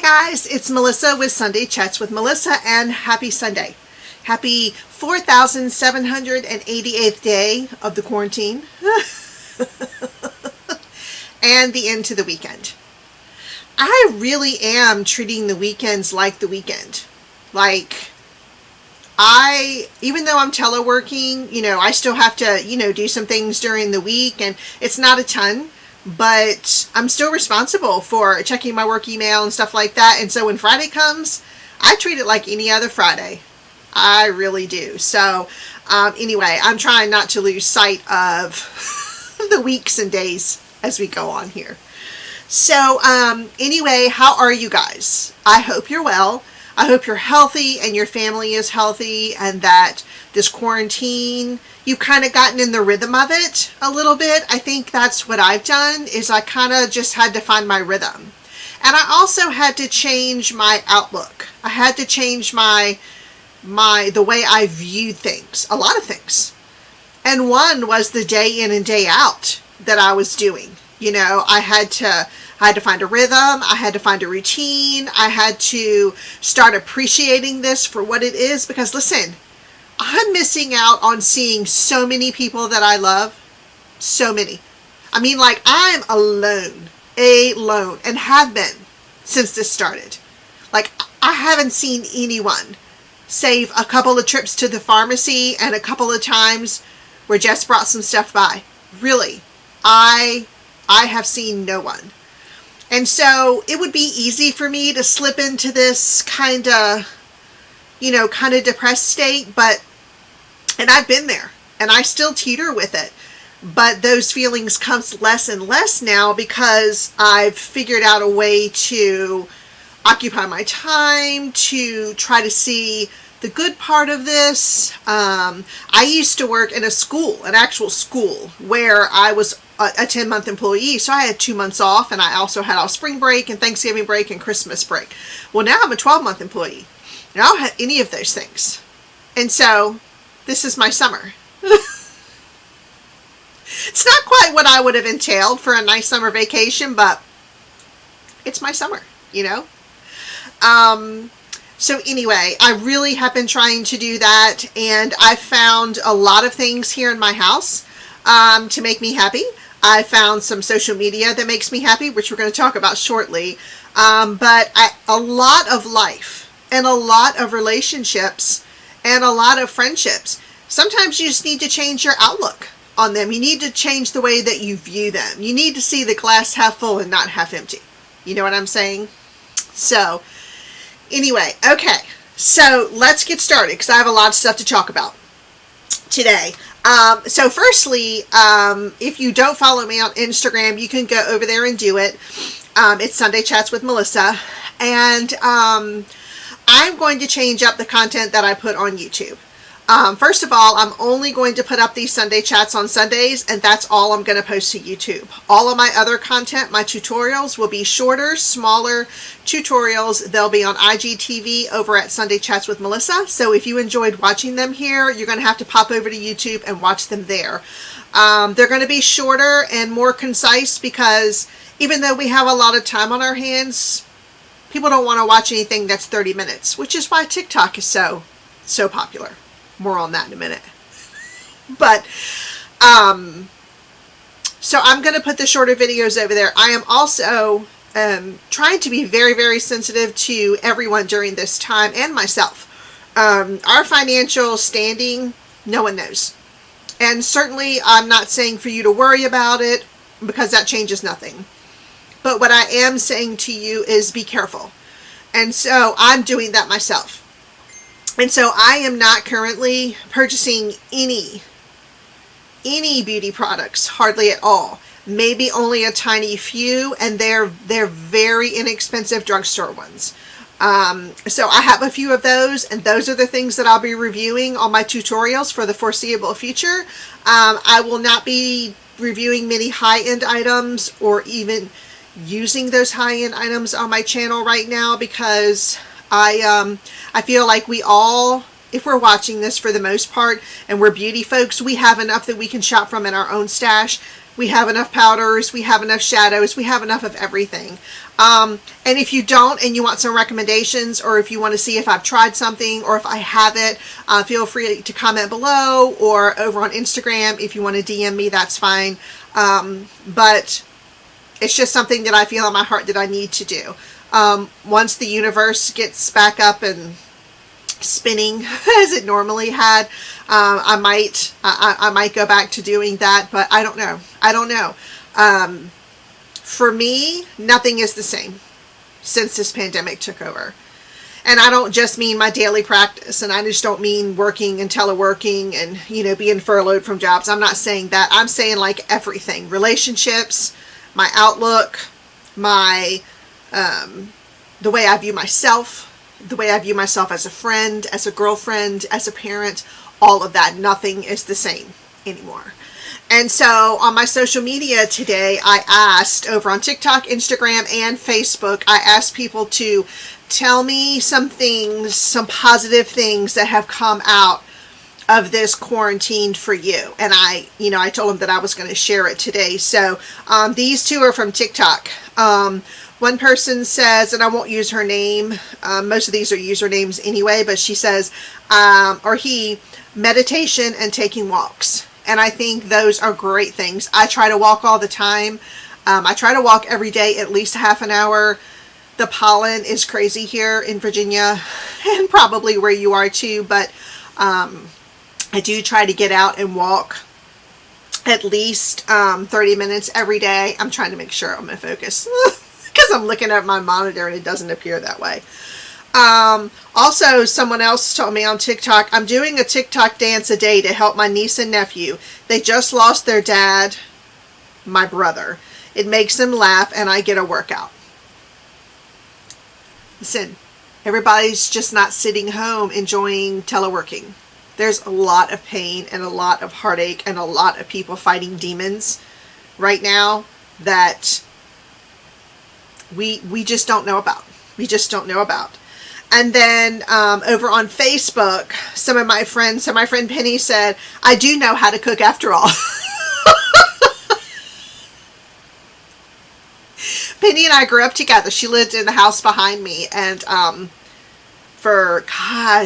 guys, it's Melissa with Sunday Chats with Melissa, and happy Sunday. Happy 4,788th day of the quarantine and the end to the weekend. I really am treating the weekends like the weekend. Even though I'm teleworking, I still have to, do some things during the week, and it's not a ton. But I'm still responsible for checking my work email and stuff like that. And so when Friday comes, I treat it like any other Friday. I really do. So anyway, I'm trying not to lose sight of the weeks and days as we go on here. So anyway, how are you guys? I hope you're well. I hope you're healthy and your family is healthy, and that this quarantine, you've kind of gotten in the rhythm of it a little bit. I think that's what I've done, is I kind of just had to find my rhythm. And I also had to change my outlook. I had to change the way I viewed things, a lot of things. And one was the day in and day out that I was doing. I had to find a rhythm. I had to find a routine. I had to start appreciating this for what it is, because listen, I'm missing out on seeing so many people that I love. So many. I mean, I'm alone, and have been since this started. I haven't seen anyone, save a couple of trips to the pharmacy and a couple of times where Jess brought some stuff by. Really, I have seen no one. And so it would be easy for me to slip into this kind of depressed state, and I've been there, and I still teeter with it. But those feelings comes less and less now, because I've figured out a way to occupy my time, to try to see the good part of this. I used to work in an actual school, where I was a 10-month employee, so I had 2 months off, and I also had off spring break and Thanksgiving break and Christmas break. Well, now I'm a 12-month employee, and I don't have any of those things. And so this is my summer. It's not quite what I would have entailed for a nice summer vacation, but it's my summer, So anyway, I really have been trying to do that, and I found a lot of things here in my house to make me happy. I found some social media that makes me happy, which we're going to talk about shortly. But a lot of life, and a lot of relationships, and a lot of friendships. Sometimes you just need to change your outlook on them. You need to change the way that you view them. You need to see the glass half full and not half empty. You know what I'm saying? So anyway, okay, so let's get started, because I have a lot of stuff to talk about today. So firstly, if you don't follow me on Instagram, you can go over there and do it. It's Sunday Chats with Melissa, and I'm going to change up the content that I put on YouTube. First of all, I'm only going to put up these Sunday Chats on Sundays, and that's all I'm going to post to YouTube. All of my other content, my tutorials, will be shorter, smaller tutorials. They'll be on IGTV over at Sunday Chats with Melissa. So if you enjoyed watching them here, you're going to have to pop over to YouTube and watch them there. They're going to be shorter and more concise, because even though we have a lot of time on our hands, people don't want to watch anything that's 30 minutes, which is why TikTok is so popular. More on that in a minute. But, so I'm going to put the shorter videos over there. I am also trying to be very, very sensitive to everyone during this time, and myself. Our financial standing, no one knows. And certainly I'm not saying for you to worry about it, because that changes nothing. But what I am saying to you is be careful. And so I'm doing that myself. And so I am not currently purchasing any beauty products, hardly at all. Maybe only a tiny few, and they're very inexpensive drugstore ones. So I have a few of those, and those are the things that I'll be reviewing on my tutorials for the foreseeable future. I will not be reviewing many high-end items, or even using those high-end items on my channel right now, because I feel like we all, if we're watching this for the most part, and we're beauty folks, we have enough that we can shop from in our own stash. We have enough powders, we have enough shadows, we have enough of everything. And if you don't and you want some recommendations, or if you want to see if I've tried something or if I haven't, feel free to comment below, or over on Instagram if you want to DM me, that's fine. But it's just something that I feel in my heart that I need to do. Once the universe gets back up and spinning as it normally had, I might go back to doing that, but I don't know. For me, nothing is the same since this pandemic took over. And I don't just mean my daily practice, and I just don't mean working and teleworking and, you know, being furloughed from jobs. I'm not saying that. I'm saying like everything. Relationships, my outlook, my the way I view myself, the way I view myself as a friend, as a girlfriend, as a parent, all of that. Nothing is the same anymore. And so on my social media today, I asked over on TikTok, Instagram, and Facebook, I asked people to tell me some things, some positive things that have come out of this quarantine for you. And I told them that I was going to share it today. So these two are from TikTok. One person says, and I won't use her name, most of these are usernames anyway, but she says, or he, meditation and taking walks. And I think those are great things. I try to walk all the time. I try to walk every day, at least half an hour. The pollen is crazy here in Virginia, and probably where you are too, but I do try to get out and walk at least 30 minutes every day. I'm trying to make sure I'm in focus because I'm looking at my monitor and it doesn't appear that way. Also, someone else told me on TikTok, I'm doing a TikTok dance a day to help my niece and nephew. They just lost their dad, my brother. It makes them laugh and I get a workout. Listen, everybody's just not sitting home enjoying teleworking. There's a lot of pain and a lot of heartache and a lot of people fighting demons right now that we just don't know about. We just don't know about. And then over on Facebook, so my friend Penny said, I do know how to cook after all. Penny and I grew up together. She lived in the house behind me, and for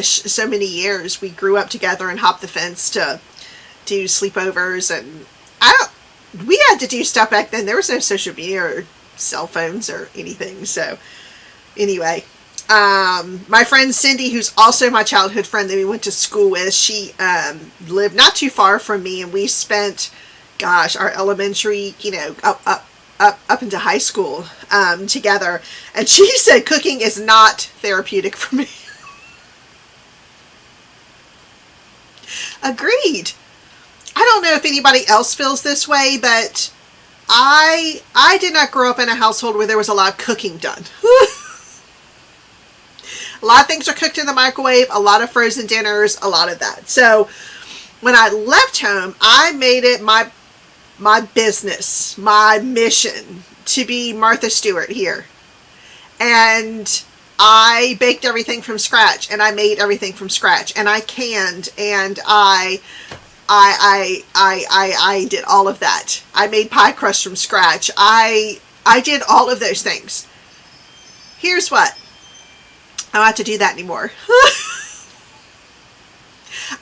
so many years we grew up together and hopped the fence to do sleepovers, and we had to do stuff back then. There was no social media or cell phones or anything. So anyway, my friend Cindy, who's also my childhood friend that we went to school with, she lived not too far from me, and we spent, our elementary, up into high school together. And she said cooking is not therapeutic for me. Agreed. I don't know if anybody else feels this way, but I did not grow up in a household where there was a lot of cooking done. A lot of things are cooked in the microwave, a lot of frozen dinners, a lot of that. So when I left home, I made it my business, my mission to be Martha Stewart here. And I baked everything from scratch, and I made everything from scratch, and I canned, and I did all of that. I made pie crust from scratch. I did all of those things. Here's what. I don't have to do that anymore.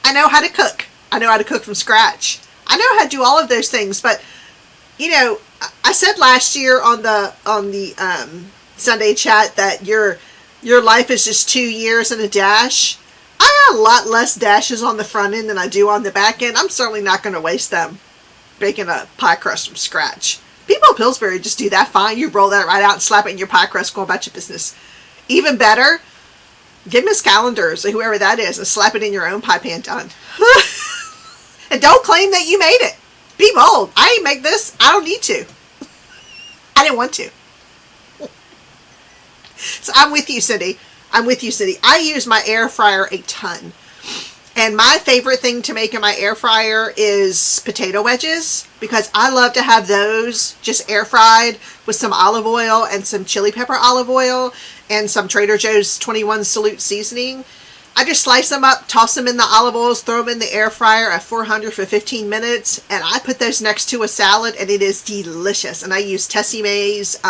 I know how to cook. I know how to cook from scratch. I know how to do all of those things, but I said last year on the Sunday chat that your life is just 2 years and a dash. I got a lot less dashes on the front end than I do on the back end. I'm certainly not going to waste them baking a pie crust from scratch. People in Pillsbury just do that fine. You roll that right out and slap it in your pie crust, go about your business. Even better, get Miss Callender's or whoever that is and slap it in your own pie pan done. And don't claim that you made it. Be bold. I ain't make this. I don't need to. I didn't want to. So I'm with you, Cindy. I use my air fryer a ton. And my favorite thing to make in my air fryer is potato wedges, because I love to have those just air fried with some olive oil and some chili pepper olive oil and some Trader Joe's 21 Salute seasoning. I just slice them up, toss them in the olive oils, throw them in the air fryer at 400 for 15 minutes, and I put those next to a salad, and it is delicious. And I use Tessie Mae's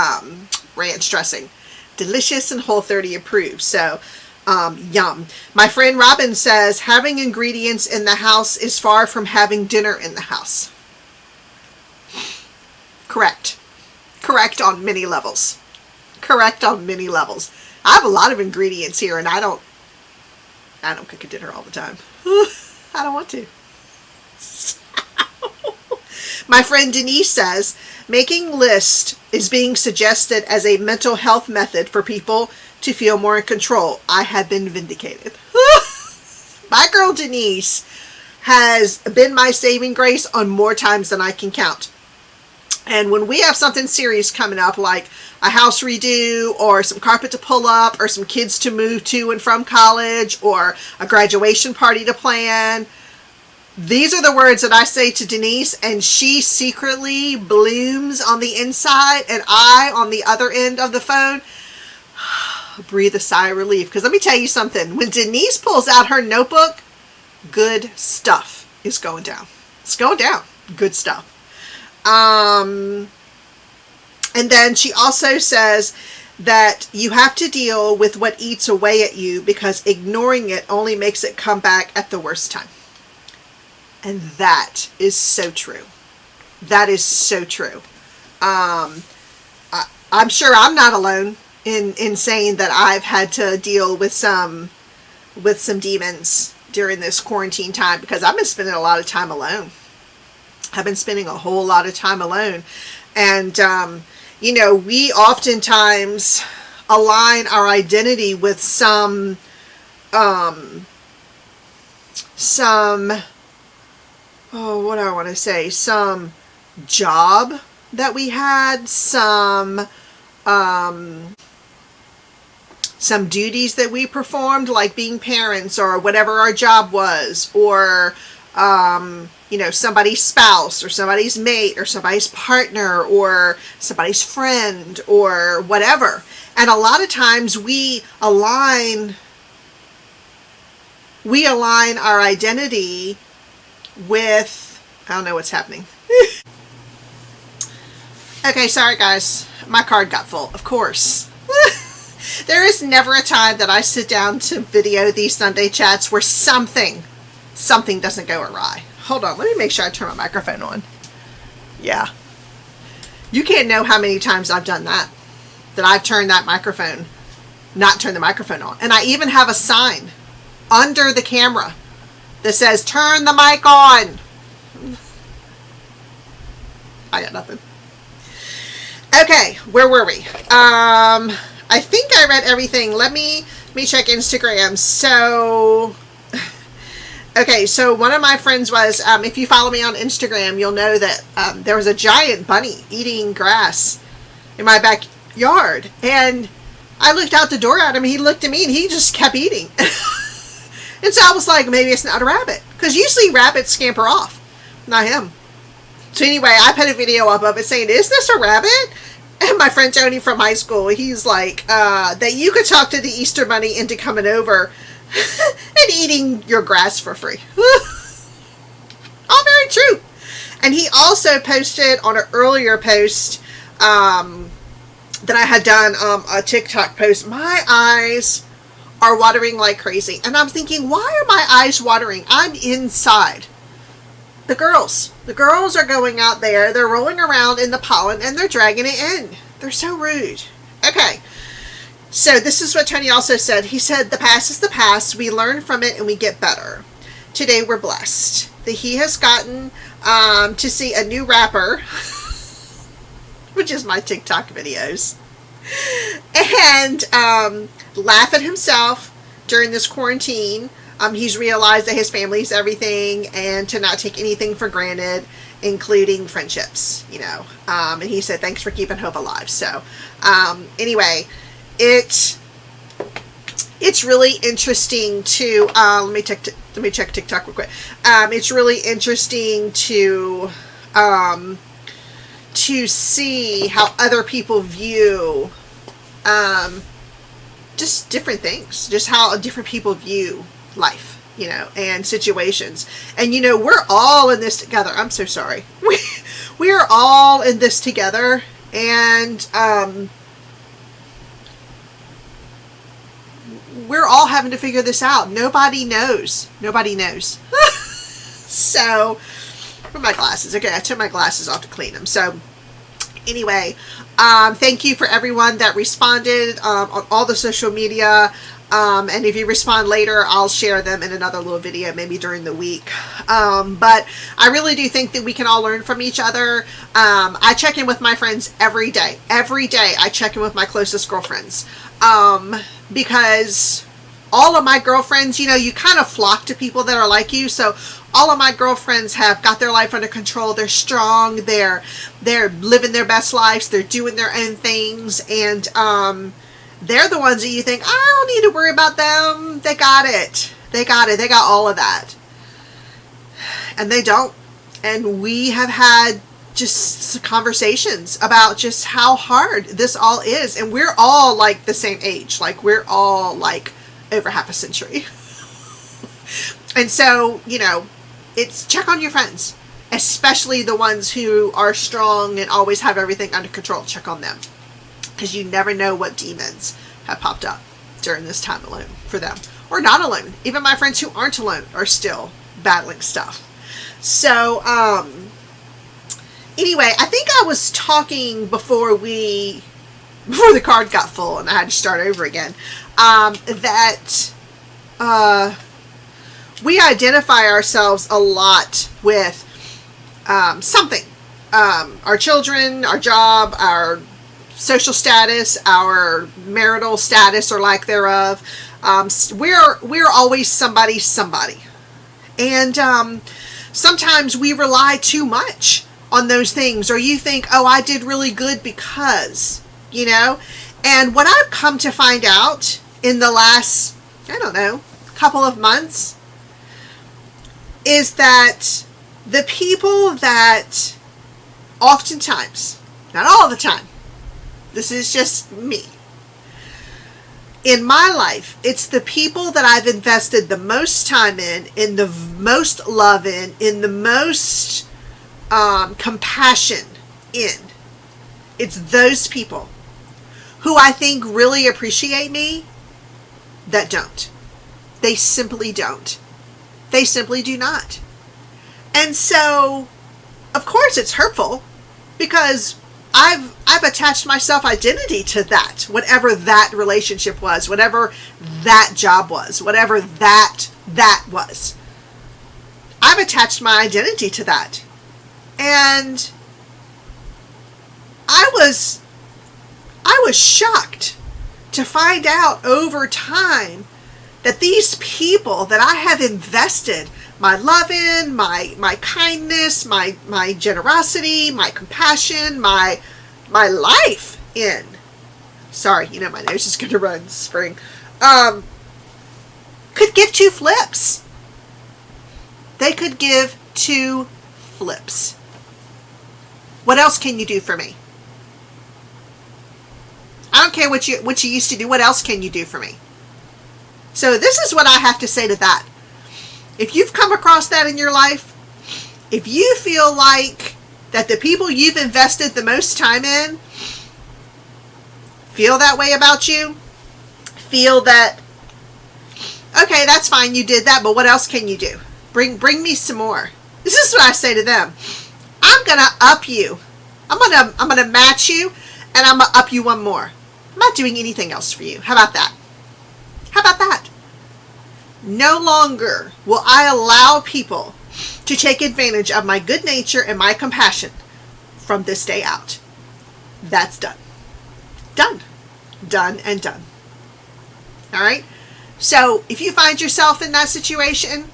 ranch dressing. Delicious and Whole30 approved. So, yum. My friend Robin says, having ingredients in the house is far from having dinner in the house. Correct. Correct on many levels. Correct on many levels. I have a lot of ingredients here, and I don't cook a dinner all the time. I don't want to. My friend Denise says, making lists is being suggested as a mental health method for people to feel more in control. I have been vindicated. My girl Denise has been my saving grace on more times than I can count. And when we have something serious coming up, like a house redo, or some carpet to pull up, or some kids to move to and from college, or a graduation party to plan, these are the words that I say to Denise, and she secretly blooms on the inside, and I, on the other end of the phone, breathe a sigh of relief. Because let me tell you something, when Denise pulls out her notebook, good stuff is going down. It's going down. Good stuff. And then she also says that you have to deal with what eats away at you, because ignoring it only makes it come back at the worst time. And that is so true. That is so true. I'm sure I'm not alone in saying that I've had to deal with some demons during this quarantine time, because I've been spending a lot of time alone. I've been spending a whole lot of time alone. And, you know, we oftentimes align our identity with some what do I want to say? Some job that we had, some duties that we performed, like being parents or whatever our job was, or, you know, somebody's spouse or somebody's mate or somebody's partner or somebody's friend or whatever. And a lot of times we align our identity with, I don't know what's happening. Okay, sorry guys. My card got full, of course. There is never a time that I sit down to video these Sunday chats where something doesn't go awry. Hold on, let me make sure I turn my microphone on. Yeah. You can't know how many times I've done that. That I've turned that microphone, not turned the microphone on. And I even have a sign under the camera that says, turn the mic on. I got nothing. Okay, where were we? I think I read everything. Let me check Instagram. So, okay, so one of my friends was, if you follow me on Instagram, you'll know that there was a giant bunny eating grass in my backyard. And I looked out the door at him, and he looked at me, and he just kept eating. And so I was like, maybe it's not a rabbit. Because usually rabbits scamper off. Not him. So anyway, I put a video up of it saying, is this a rabbit? And my friend Tony from high school, he's like, that you could talk to the Easter Bunny into coming over and eating your grass for free. All very true. And he also posted on an earlier post that I had done, a TikTok post, my eyes are watering like crazy. And I'm thinking, why are my eyes watering? I'm inside. The girls are going out there, they're rolling around in the pollen, and they're dragging it in. They're so rude. Okay, so this is what Tony also said. He said, the past is the past, we learn from it and we get better. Today we're blessed that he has gotten to see a new rapper, which is my TikTok videos, and laugh at himself during this quarantine. He's realized that his family's everything, and to not take anything for granted, including friendships, you know. And he said, thanks for keeping hope alive. So, anyway, it's really interesting to, let me check TikTok real quick. It's really interesting to see how other people view just different things, just how different people view life, and situations. And, we're all in this together. I'm so sorry. We are all in this together. And, we're all having to figure this out. Nobody knows. So, where are my glasses? Okay, I took my glasses off to clean them. So, anyway, thank you for everyone that responded on all the social media. And if you respond later, I'll share them in another little video, maybe during the week. But I really do think that we can all learn from each other. I check in with my friends every day. Every day I check in with my closest girlfriends. Because all of my girlfriends, you kind of flock to people that are like you. So all of my girlfriends have got their life under control. They're strong. They're living their best lives. They're doing their own things. And, they're the ones that you think, I don't need to worry about them. They got it. They got all of that. And they don't. And we have had just conversations about just how hard this all is. And we're all like the same age. Like, we're all like over half a century. And so, it's check on your friends. Especially the ones who are strong and always have everything under control. Check on them. Because you never know what demons have popped up during this time alone for them. Or not alone. Even my friends who aren't alone are still battling stuff. So, anyway, I think I was talking before the card got full and I had to start over again, that we identify ourselves a lot with something. Our children, our job, our social status, our marital status or lack thereof. We're always somebody. And sometimes we rely too much on those things, or you think, oh, I did really good because, and what I've come to find out in the last, couple of months is that the people that oftentimes, not all the time, this is just me. In my life, it's the people that I've invested the most time in the most love in the most compassion in. It's those people who I think really appreciate me that don't. They simply don't. They simply do not. And so, of course, it's hurtful because I've attached my self-identity to that, whatever that relationship was, whatever that job was, whatever that was. I've attached my identity to that. And I was shocked to find out over time that these people that I have invested my love in, my kindness, my generosity, my compassion, my life in. Sorry, my nose is going to run spring. Could give two flips. They could give two flips. What else can you do for me? I don't care what you used to do. What else can you do for me? So this is what I have to say to that. If you've come across that in your life, if you feel like that the people you've invested the most time in feel that way about you, feel that, okay, that's fine, you did that, but what else can you do? Bring me some more. This is what I say to them. I'm going to up you. I'm going to match you, and I'm going to up you one more. I'm not doing anything else for you. How about that? How about that? No longer will I allow people to take advantage of my good nature and my compassion from this day out. That's done. Done. Done and done. All right? So if you find yourself in that situation,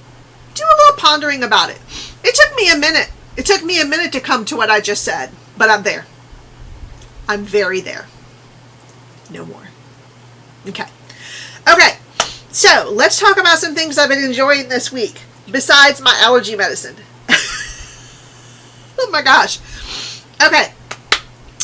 do a little pondering about it. It took me a minute. It took me a minute to come to what I just said, but I'm there. I'm very there. No more. Okay. Okay. So let's talk about some things I've been enjoying this week besides my allergy medicine. Oh my gosh. Okay.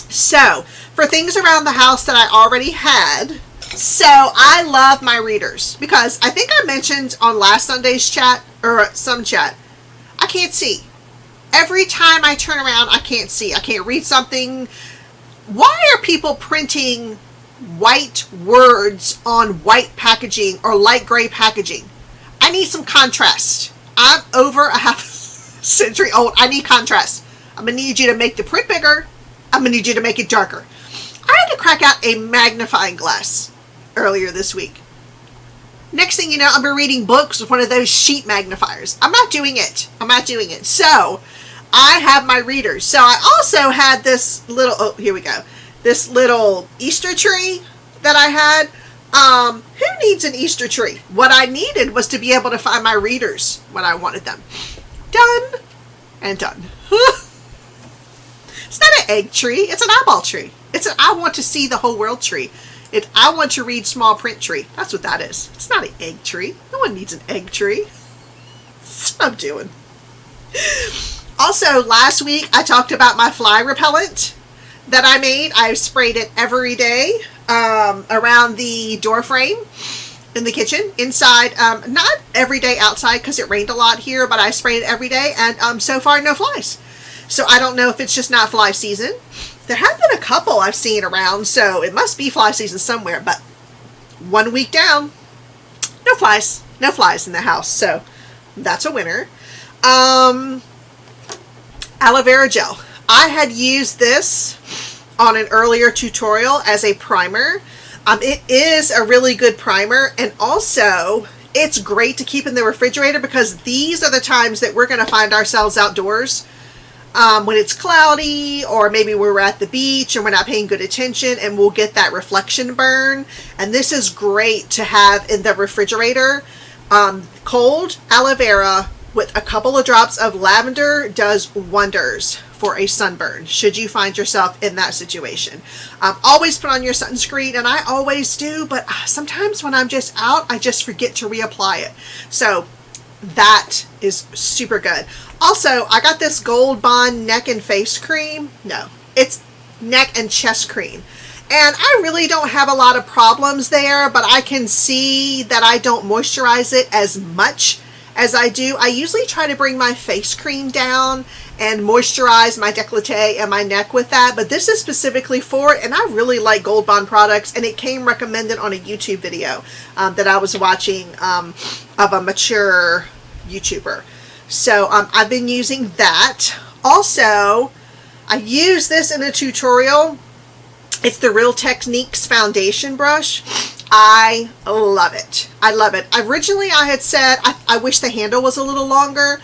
So for things around the house that I already had, So I love my readers because I think I mentioned on last Sunday's chat, or some chat, I can't see. Every time I turn around, I can't see. I can't read something. Why are people printing white words on white packaging or light gray packaging? I need some contrast. I'm over a half century old. I need contrast. I'm going to need you to make the print bigger. I'm going to need you to make it darker. I had to crack out a magnifying glass earlier this week. Next thing you know, I'm reading books with one of those sheet magnifiers. I'm not doing it. So I have my readers. So I also had this little, oh, here we go. This little Easter tree that I had. Who needs an Easter tree? What I needed was to be able to find my readers when I wanted them. Done and done. It's not an egg tree. It's an eyeball tree. It's an I want to see the whole world tree. I want to read small print tree. That's what that is. It's not an egg tree. No one needs an egg tree. That's what I'm doing. Also, last week I talked about my fly repellent that I made. I sprayed it every day around the door frame in the kitchen, inside. Not every day outside because it rained a lot here, but I sprayed it every day, and so far no flies. So I don't know if it's just not fly season. There have been a couple I've seen around, so it must be fly season somewhere, but 1 week down, no flies in the house, so that's a winner. Aloe vera gel. I had used this on an earlier tutorial as a primer. It is a really good primer, and also it's great to keep in the refrigerator because these are the times that we're going to find ourselves outdoors. When it's cloudy, or maybe we're at the beach and we're not paying good attention, and we'll get that reflection burn. And this is great to have in the refrigerator. Cold aloe vera with a couple of drops of lavender does wonders for a sunburn, should you find yourself in that situation. Always put on your sunscreen, and I always do, but sometimes when I'm just out, I just forget to reapply it. So that is super good. Also, I got this Gold Bond neck and face cream. No, it's neck and chest cream. And I really don't have a lot of problems there, but I can see that I don't moisturize it as much as I do. I usually try to bring my face cream down and moisturize my décolleté and my neck with that, but this is specifically for it, and I really like Gold Bond products, and it came recommended on a YouTube video that I was watching of a mature YouTuber. So I've been using that. Also, I use this in a tutorial. It's the Real Techniques foundation brush. I love it. I love it. Originally, I had said I wish the handle was a little longer.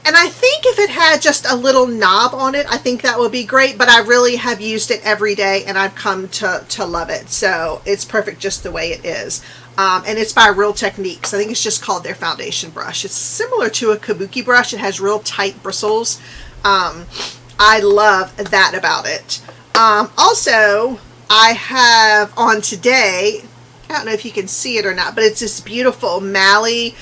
And I think if it had just a little knob on it, I think that would be great. But I really have used it every day, and I've come to love it. So it's perfect just the way it is. And it's by Real Techniques. I think it's just called their foundation brush. It's similar to a kabuki brush. It has real tight bristles. I love that about it. Also, I have on today, I don't know if you can see it or not, but it's this beautiful Mally.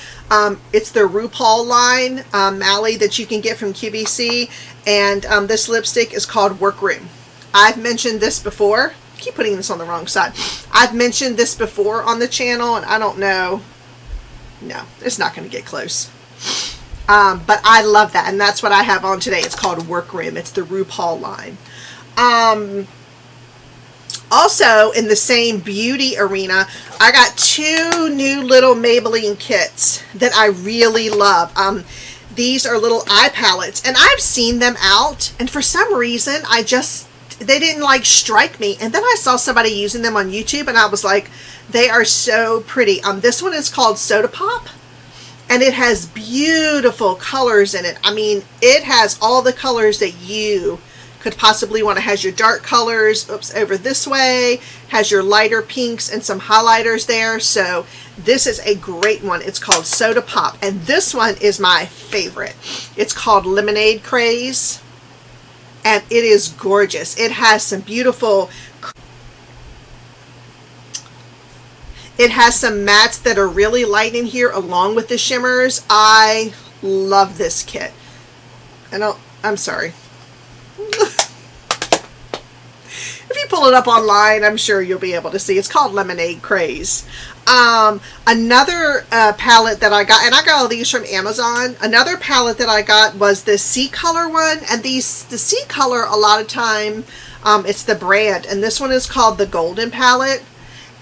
It's the RuPaul line, Mally, that you can get from QVC. And this lipstick is called Workroom. I've mentioned this before. I keep putting this on the wrong side. I've mentioned this before on the channel, and I don't know. No, it's not going to get close. But I love that, and that's what I have on today. It's called Workroom. It's the RuPaul line. Also, in the same beauty arena, I got two new little Maybelline kits that I really love. These are little eye palettes, and I've seen them out, and for some reason, they didn't like strike me. And then I saw somebody using them on YouTube, and I was like, they are so pretty. This one is called Soda Pop, and it has beautiful colors in it. I mean, it has all the colors that you could possibly want. It has your dark colors, over this way, has your lighter pinks and some highlighters there. So this is a great one. It's called Soda Pop, and this one is my favorite. It's called Lemonade Craze, and it is gorgeous. It has some beautiful, it has some mattes that are really light in here along with the shimmers. I love this kit. I'm sorry. If you pull pull it up online, I'm sure you'll be able to see. It's called Lemonade Craze. Another palette that I got, and I got all these from Amazon. Another palette that I got was the C-Color one, and the C-Color, a lot of time, it's the brand, and this one is called the Golden Palette.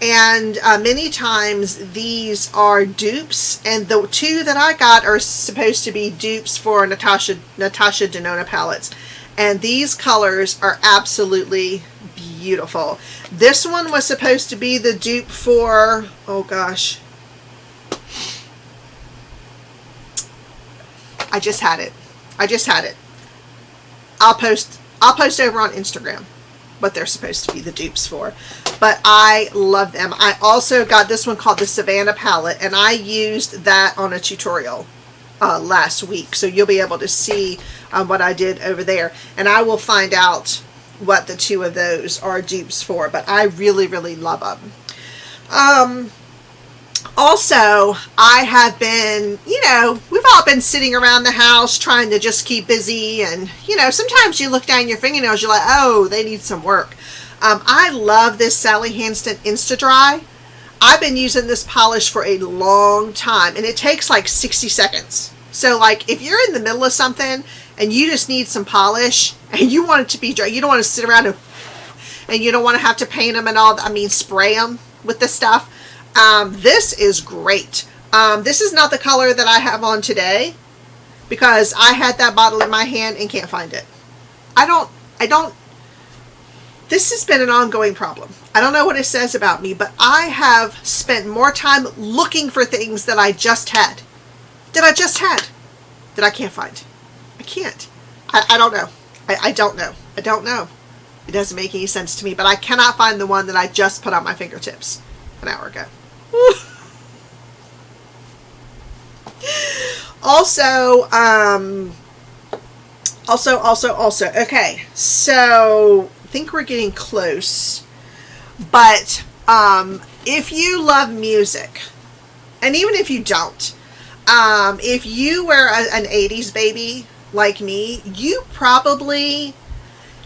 And many times these are dupes, and the two that I got are supposed to be dupes for Natasha Denona palettes. And these colors are absolutely beautiful. This one was supposed to be the dupe for, oh gosh, I just had it. I'll post over on Instagram what they're supposed to be the dupes for. But I love them. I also got this one called the Savannah palette, and I used that on a tutorial last week, so you'll be able to see what I did over there, and I will find out what the two of those are dupes for, but I really, really love them. Also, I have been, we've all been sitting around the house trying to just keep busy, and, sometimes you look down your fingernails, you're like, oh, they need some work. I love this Sally Hansen Insta-Dry. I've been using this polish for a long time, and it takes like 60 seconds. So, like, if you're in the middle of something and you just need some polish and you want it to be dry, you don't want to sit around and you don't want to have to paint them and all, spray them with this stuff. This is great. This is not the color that I have on today because I had that bottle in my hand and can't find it. This has been an ongoing problem. I don't know what it says about me, but I have spent more time looking for things that I just had. That I can't find. I can't. I don't know. I don't know. I don't know. It doesn't make any sense to me, but I cannot find the one that I just put on my fingertips an hour ago. Also, okay, so I think we're getting close, but if you love music, and even if you don't, if you were an 80s baby like me, you probably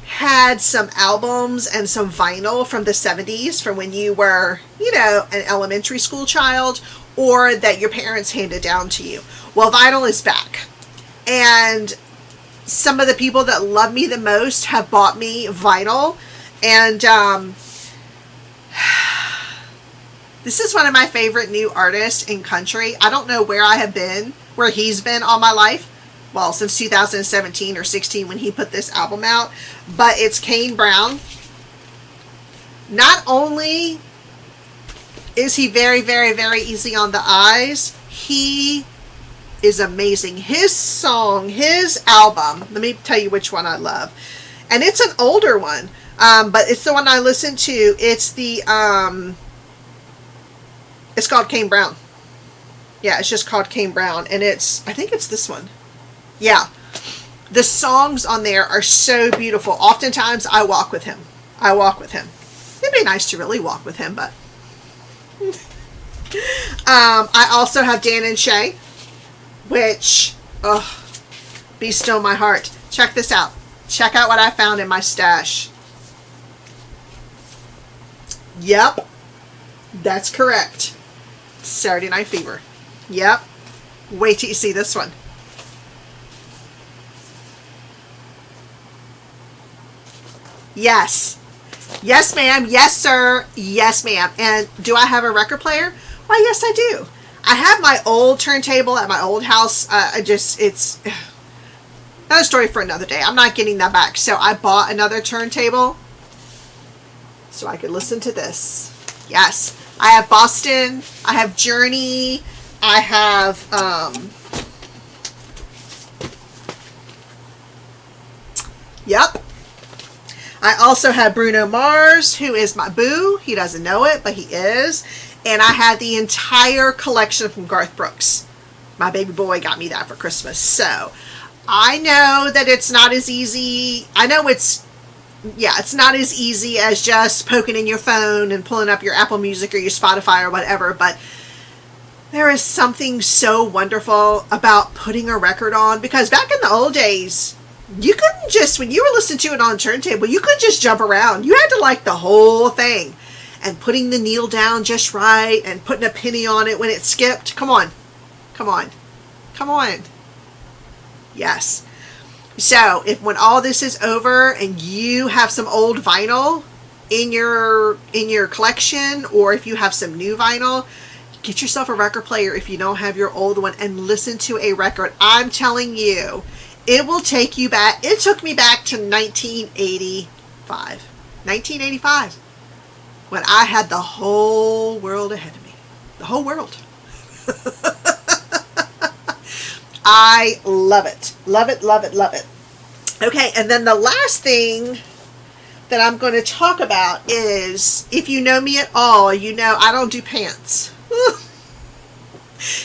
had some albums and some vinyl from the 70s from when you were, an elementary school child, or that your parents handed down to you. Well, vinyl is back. And some of the people that love me the most have bought me vinyl. And this is one of my favorite new artists in country. I don't know where he's been all my life. Well, since 2017 or 16 when he put this album out. But it's Kane Brown. Not only is he very, very, very easy on the eyes, he is amazing. His song, his album, let me tell you which one I love. And it's an older one, but it's the one I listen to. It's the, it's called Kane Brown. Yeah, it's just called Kane Brown. And I think it's this one. Yeah. The songs on there are so beautiful. Oftentimes I walk with him. It'd be nice to really walk with him, but I also have Dan and Shay, which, be still my heart. Check this out. Check out what I found in my stash. Yep, that's correct. Saturday Night Fever. Yep. Wait till you see this one. Yes. Yes, ma'am. Yes, sir. Yes, ma'am. And do I have a record player? Why, yes, I do. I have my old turntable at my old house. It's another story for another day. I'm not getting that back. So I bought another turntable so I could listen to this. Yes. I have Boston. I have Journey. I have, yep. I also have Bruno Mars, who is my boo. He doesn't know it, but he is. And I had the entire collection from Garth Brooks. My baby boy got me that for Christmas. So, I know that it's not as easy. I know it's not as easy as just poking in your phone and pulling up your Apple Music or your Spotify or whatever. But there is something so wonderful about putting a record on. Because back in the old days, you couldn't just, when you were listening to it on turntable, you couldn't just jump around. You had to like the whole thing. And putting the needle down just right and putting a penny on it when it skipped. Come on. Come on. Come on. Yes. So if when all this is over and you have some old vinyl in your collection, or if you have some new vinyl, get yourself a record player if you don't have your old one and listen to a record. I'm telling you, it will take you back. It took me back to 1985. 1985. When I had the whole world ahead of me. The whole world. I love it. Love it, love it, love it. Okay, and then the last thing that I'm going to talk about is, if you know me at all, you know I don't do pants.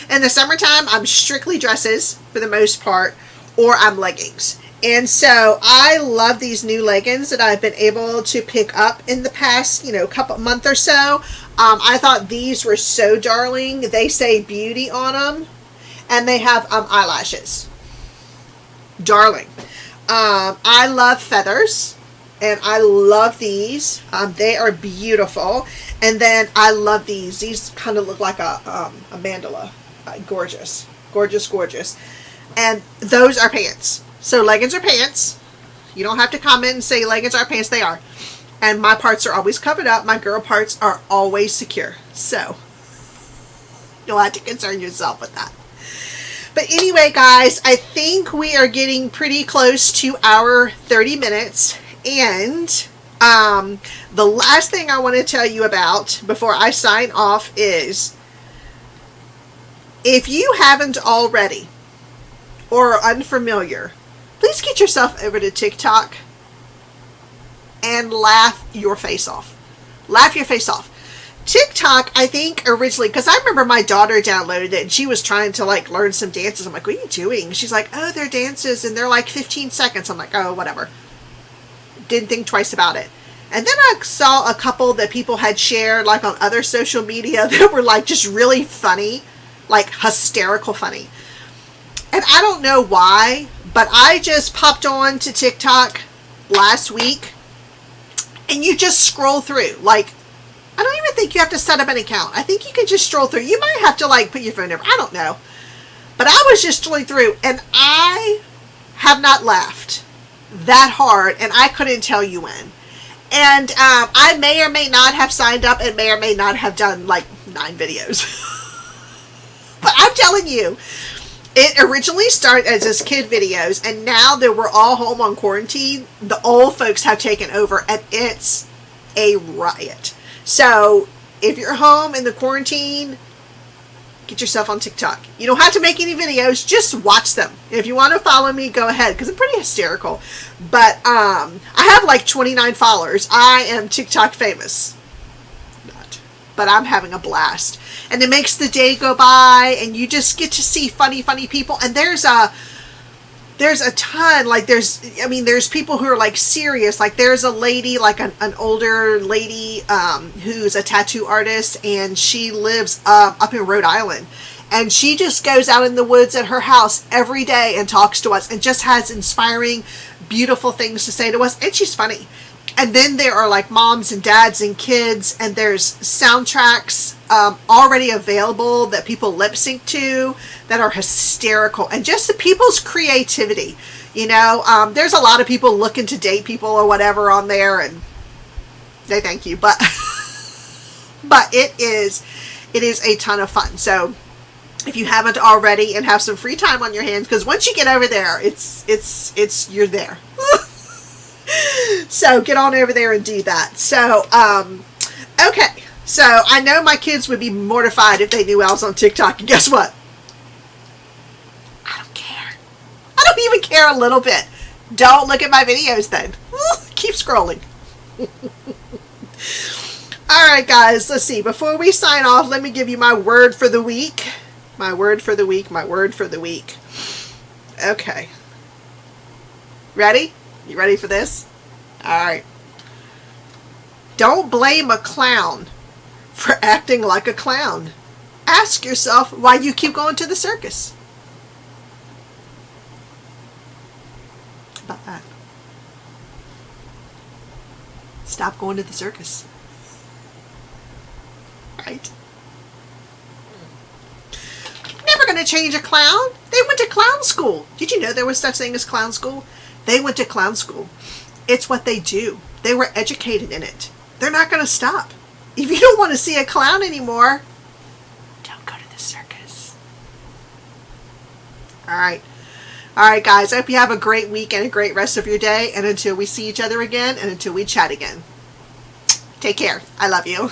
In the summertime, I'm strictly dresses for the most part, or I'm leggings. And so I love these new leggings that I've been able to pick up in the past, couple month or so. I thought these were so darling. They say beauty on them, and they have eyelashes. Darling. I love feathers, and I love these. They are beautiful. And then I love these. These kind of look like a mandala. Gorgeous. Gorgeous, gorgeous. And those are pants. So leggings are pants. You don't have to comment and say leggings are pants. They are. And my parts are always covered up. My girl parts are always secure. So you'll have to concern yourself with that. But anyway, guys, I think we are getting pretty close to our 30 minutes. And the last thing I want to tell you about before I sign off is, if you haven't already or are unfamiliar, please get yourself over to TikTok and laugh your face off. Laugh your face off. TikTok, I think originally, because I remember my daughter downloaded it and she was trying to like learn some dances. I'm like, what are you doing? She's like, oh, they're dances and they're like 15 seconds. I'm like, oh, whatever. Didn't think twice about it. And then I saw a couple that people had shared like on other social media that were like just really funny, like hysterical funny. And I don't know why, but I just popped on to TikTok last week, and you just scroll through. Like, I don't even think you have to set up an account. I think you can just stroll through. You might have to like put your phone number. I don't know. But I was just strolling through, and I have not laughed that hard, and I couldn't tell you when. And I may or may not have signed up and may or may not have done like 9 videos. But I'm telling you, it originally started as just kid videos, and now that we're all home on quarantine, the old folks have taken over, and it's a riot. So if you're home in the quarantine, get yourself on TikTok. You don't have to make any videos, just watch them. If you want to follow me, go ahead, because I'm pretty hysterical. But I have like 29 followers. I am TikTok famous. Not. But I'm having a blast. And it makes the day go by, and you just get to see funny, funny people. And there's a ton, like there's people who are like serious. Like there's a lady, like an older lady who's a tattoo artist, and she lives up in Rhode Island. And she just goes out in the woods at her house every day and talks to us and just has inspiring, beautiful things to say to us. And she's funny. And then there are like moms and dads and kids, and there's soundtracks already available that people lip sync to that are hysterical. And just the people's creativity, there's a lot of people looking to date people or whatever on there, and they thank you, but it is a ton of fun. So if you haven't already and have some free time on your hands, because once you get over there, it's you're there. So get on over there and do that. So, okay. So I know my kids would be mortified if they knew I was on TikTok. And guess what? I don't care. I don't even care a little bit. Don't look at my videos then. Keep scrolling. All right, guys. Let's see. Before we sign off, let me give you my word for the week. My word for the week. My word for the week. Okay. Ready? You ready for this? All right. Don't blame a clown for acting like a clown. Ask yourself why you keep going to the circus. about that? Stop going to the circus. Right? Never going to change a clown. They went to clown school. Did you know there was such thing as clown school? They went to clown school. It's what they do. They were educated in it. They're not going to stop. If you don't want to see a clown anymore, don't go to the circus. All right. All right, guys. I hope you have a great week and a great rest of your day. And until we see each other again and until we chat again, take care. I love you.